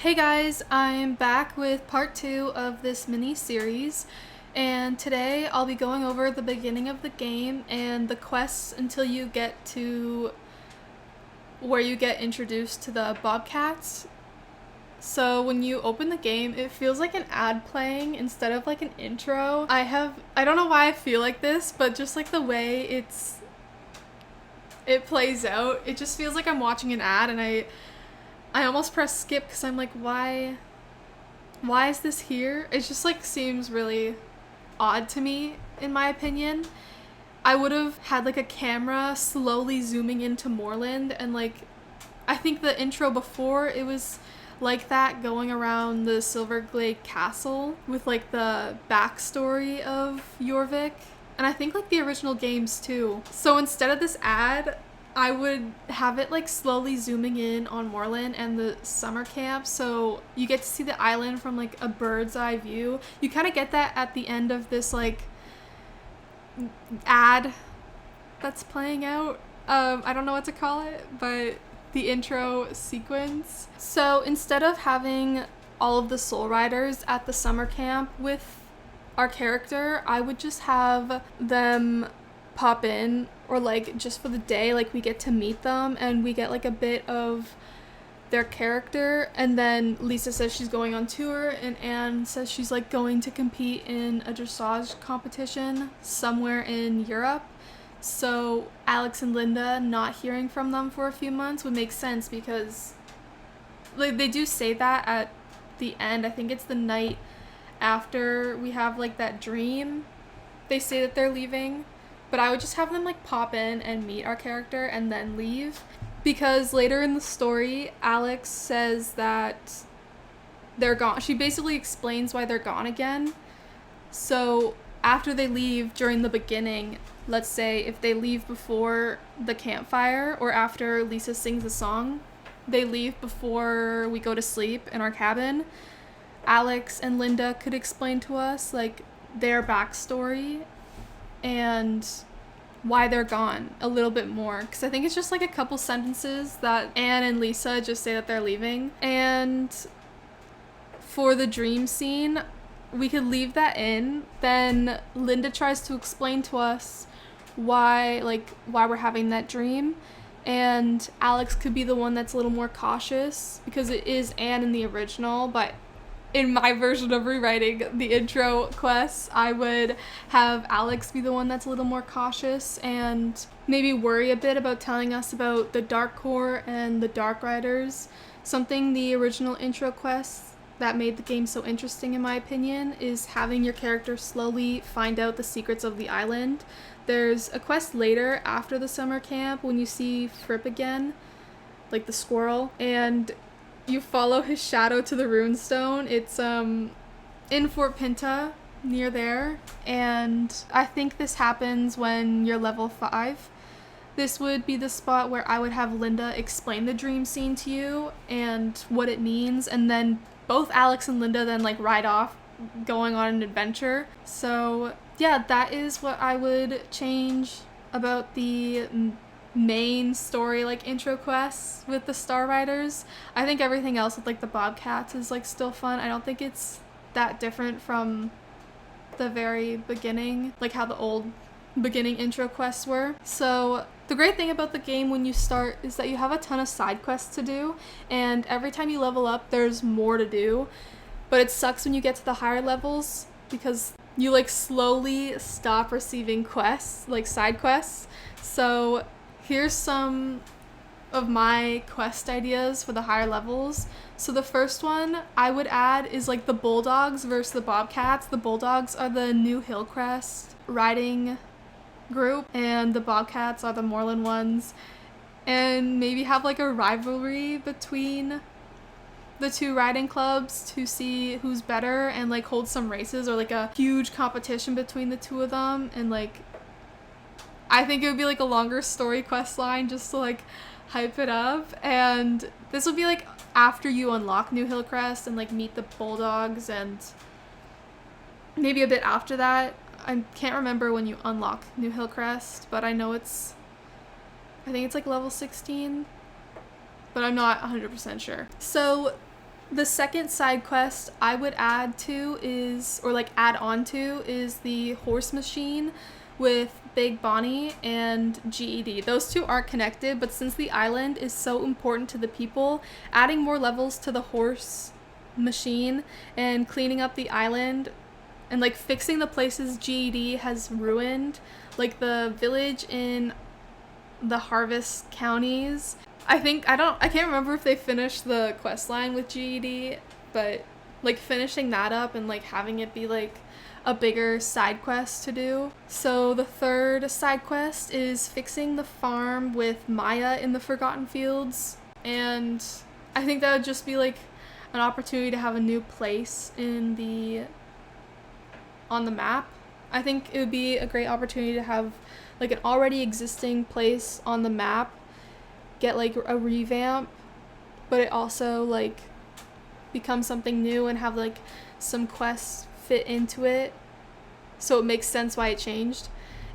Hey guys, I'm back with part 2 of this mini-series, and today I'll be going over the beginning of the game and the quests until you get to where you get introduced to the bobcats. So when you open the game, it feels like an ad playing instead of like an intro. I don't know why I feel like this, but just like the way it plays out, it just feels like I'm watching an ad, and I almost press skip because I'm like, why is this here? It just like seems really odd to me, in my opinion. I would have had like a camera slowly zooming into Moorland, and like I think the intro before it was like that, going around the Silverglade Castle with like the backstory of Jorvik, and I think like the original games too. So instead of this ad, I would have it like slowly zooming in on Moorland and the summer camp, so you get to see the island from like a bird's eye view. You kind of get that at the end of this like ad that's playing out. I don't know what to call it, but the intro sequence. So instead of having all of the Soul Riders at the summer camp with our character, I would just have them pop in, or like just for the day, like we get to meet them and we get like a bit of their character, and then Lisa says she's going on tour and Anne says she's like going to compete in a dressage competition somewhere in Europe. So Alex and Linda not hearing from them for a few months would make sense, because like they do say that at the end. I think it's the night after we have like that dream, they say that they're leaving. But I would just have them like pop in and meet our character and then leave, because later in the story, Alex says that they're gone. She basically explains why they're gone again. So after they leave during the beginning, let's say if they leave before the campfire or after Lisa sings a song, they leave before we go to sleep in our cabin, Alex and Linda could explain to us like their backstory and why they're gone a little bit more, because I think it's just like a couple sentences that Anne and Lisa just say that they're leaving. And for the dream scene, we could leave that in. Then Linda tries to explain to us why we're having that dream, and Alex could be the one that's a little more cautious, because it is Anne in the original, but in my version of rewriting the intro quests, I would have Alex be the one that's a little more cautious and maybe worry a bit about telling us about the Dark Core and the Dark Riders. Something the original intro quests that made the game so interesting, in my opinion, is having your character slowly find out the secrets of the island. There's a quest later after the summer camp when you see Fripp again, like the squirrel, and you follow his shadow to the runestone. It's in Fort Pinta, near there, and I think this happens when you're level 5. This would be the spot where I would have Linda explain the dream scene to you and what it means, and then both Alex and Linda then like ride off going on an adventure. So yeah, that is what I would change about the main story like intro quests with the Star Riders. I think everything else with like the bobcats is like still fun. I don't think it's that different from the very beginning, like how the old beginning intro quests were. So the great thing about the game when you start is that you have a ton of side quests to do, and every time you level up there's more to do. But it sucks when you get to the higher levels, because you like slowly stop receiving quests, like side quests. So here's some of my quest ideas for the higher levels. So the first one I would add is like the Bulldogs versus the Bobcats. The Bulldogs are the New Hillcrest riding group, and the Bobcats are the Moorland ones. And maybe have like a rivalry between the two riding clubs to see who's better, and like hold some races or like a huge competition between the two of them. And like I think it would be like a longer story quest line just to like hype it up. And this would be like after you unlock New Hillcrest and like meet the Bulldogs, and maybe a bit after that. I can't remember when you unlock New Hillcrest, but I think it's like level 16, but I'm not 100% sure. So The second side quest I would add to is, or like add on to, is the horse machine with Big Bonnie and GED. Those two aren't connected, but since the island is so important to the people, adding more levels to the horse machine and cleaning up the island and like fixing the places GED has ruined, like the village in the Harvest counties. I can't remember if they finished the quest line with GED, but like finishing that up and like having it be like a bigger side quest to do. So the third side quest is fixing the farm with Maya in the Forgotten Fields, and I think that would just be like an opportunity to have a new place on the map. I think it would be a great opportunity to have like an already existing place on the map get like a revamp, but it also like become something new and have like some quests fit into it so it makes sense why it changed.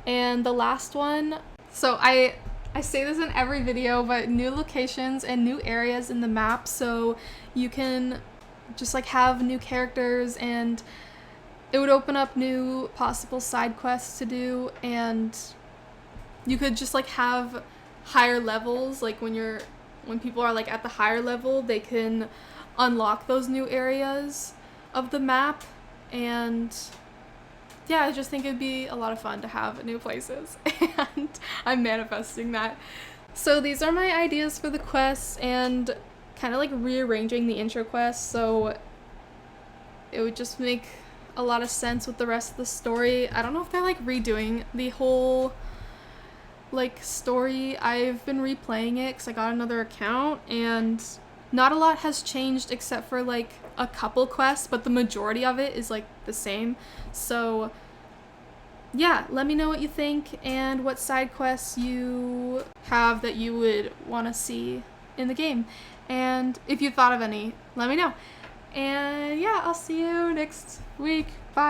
And the last one, so I say this in every video, but new locations and new areas in the map, so you can just like have new characters, and it would open up new possible side quests to do, and you could just like have higher levels. Like when people are like at the higher level, they can unlock those new areas of the map. And yeah, I just think it'd be a lot of fun to have new places, and I'm manifesting that. So these are my ideas for the quests, and kind of like rearranging the intro quest so it would just make a lot of sense with the rest of the story. I don't know if they're like redoing the whole like story. I've been replaying it because I got another account, and not a lot has changed except for like a couple quests, but the majority of it is like the same. So yeah, let me know what you think and what side quests you have that you would want to see in the game, and if you thought of any, let me know. And yeah, I'll see you next week. Bye.